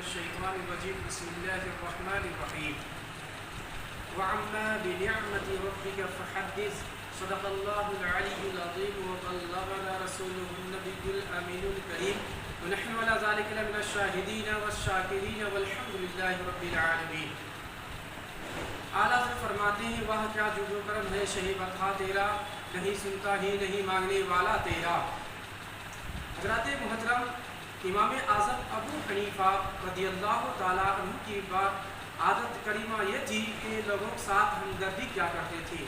الشيطان الرجيم بسم الله الرحمن الرحيم وعما بنعمة ربك فحدث صدق الله العلي العظيم وبلغنا رسوله النبي الأمين الكريم ونحن على ذلك لمن الشاهدين والشاكرين والحمد لله رب العالمين. اعلیٰ حضرت فرماتے ہیں وہ کیا جو کرم ہے شہیب تھا تیرا، نہیں سنتا ہی نہیں مانگنے والا تیرا. حضرات محترم امام اعظم ابو حنیفہ رضی اللہ تعالیٰ عنہ کی عادت کریمہ یہ تھی کہ لوگوں کے ساتھ ہمدردی کیا کرتے تھے،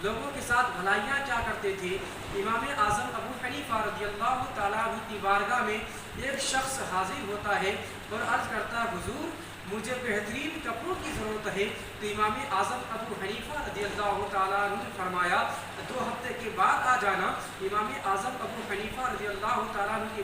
لوگوں کے ساتھ بھلائیاں کیا کرتے تھے. امام اعظم ابو حنیفہ رضی اللہ تعالیٰ عنہ کی بارگاہ میں ایک شخص حاضر ہوتا ہے اور عرض کرتا ہے حضور مجھے بہترین کپڑوں کی ضرورت ہے. تو امام اعظم ابو حنیفہ رضی اللہ تعالیٰ عنہ نے فرمایا 2 ہفتے کے بعد آ جانا. امام اعظم ابو حنیفہ رضی اللہ تعالیٰ عنہ کی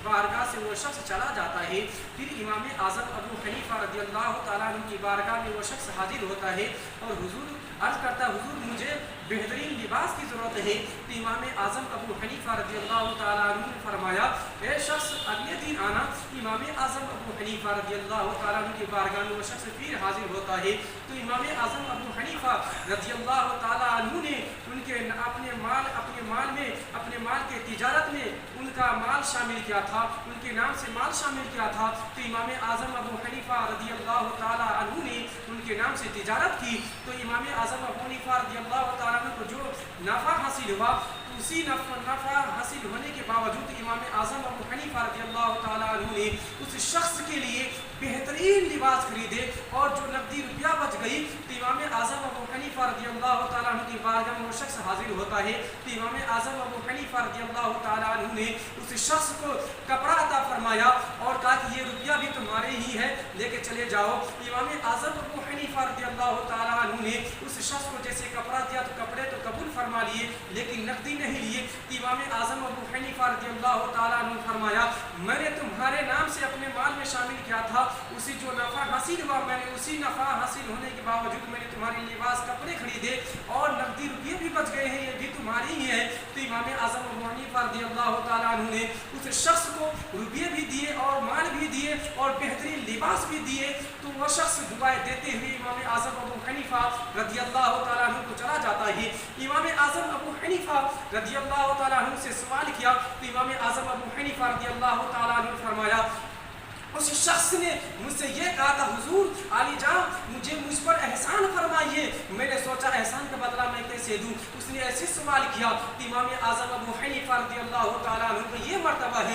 بارگاہ سے وہ شخص چلا جاتا ہے. پھر امام اعظم ابو حنیفہ رضی اللہ تعالیٰ عنہ کی بارگاہ میں وہ شخص حاضر ہوتا ہے اور حضور عرض کرتا ہے حضور مجھے بہترین لباس کی ضرورت ہے. تو امام اعظم ابو حنیفہ رضی اللہ تعالیٰ عنہ نے فرمایا اے شخص اگلے دن آنا. امام اعظم ابو حنیفہ رضی اللہ تعالیٰ عنہ کی بارگاہ میں وہ شخص پھر حاضر ہوتا ہے. تو امام اعظم ابو حنیفہ رضی اللہ تعالیٰ عنہ نے ان کے اپنے مال کے تجارت میں ان کا مال شامل کیا تھا، ان کے نام سے مال شامل کیا تھا. تو امام اعظم ابو حنیفہ رضی اللہ تعالیٰ عنہ نے ان کے نام سے تجارت کی. تو امام اعظم ابو حنیفہ رضی اللہ تعالیٰ عنہ کو جو نفع حاصل ہوا اسی نفع حاصل ہونے کے باوجود امام اعظم ابو حنیفہ رضی اللہ تعالیٰ عنہ نے اس شخص کے لیے بہترین لباس خریدے اور جو نقدی روپیہ بچ گئی. تو امام اعظم ابو حنیفہ رضی اللہ تعالیٰ عنہ کی بارگاہ میں وہ شخص حاضر ہوتا ہے. تو امام اعظم ابو حنیفہ رضی اللہ تعالیٰ عنہ نے اس شخص کو کپڑا عطا فرمایا اور کہا کہ یہ روپیہ بھی تمہارے ہی ہے، لے کے چلے جاؤ. امام اعظم ابو حنیفہ رضی اللہ تعالیٰ عنہ نے اس شخص کو جیسے کپڑا دیا تو کپڑے تو قبول فرما لیے لیکن نقدی نہیں لیے. امام اعظم ابو حنیفہ رضی اللہ تعالیٰ عنہ فرمایا میں نے تمہارے نام سے اپنے مال میں شامل کیا تھا، اسی جو نفع حاصل ہوا میں نے اسی نفع حاصل ہونے کے باوجود میں نے تمہارے لباس کپڑے خریدے اور نقدی روپیے بھی بچ گئے ہیں، یہ بھی تمہاری ہی ہے. تو امام اعظم ابو حنیفہ رضی اللہ تعالیٰ عنہ نے اس شخص کو روپیے بھی دیے اور مال بھی دیے اور بہترین لباس بھی دیے. تو وہ شخص دعائیں دیتے ہوئے امام اعظم ابو حنیفہ رضی اللہ تعالیٰ عنہ کو چلا جاتا ہے. امام اعظم ابو حنیفہ رضی اللہ تعالیٰ عنہ سے سوال کیا تو امام اعظم ابو حنیفہ رضی اللہ تعالیٰ عنہ نے فرمایا اس شخص نے مجھ سے یہ کہا تھا حضور علی جان مجھ پر احسان فرمائیے. میں نے سوچا احسان کا بدلہ میں کیسے دوں. اس نے ایسے سوال کیا. امام اعظم ابو حنیفہ رضی اللہ تعالیٰ عنہ کو یہ مرتبہ ہے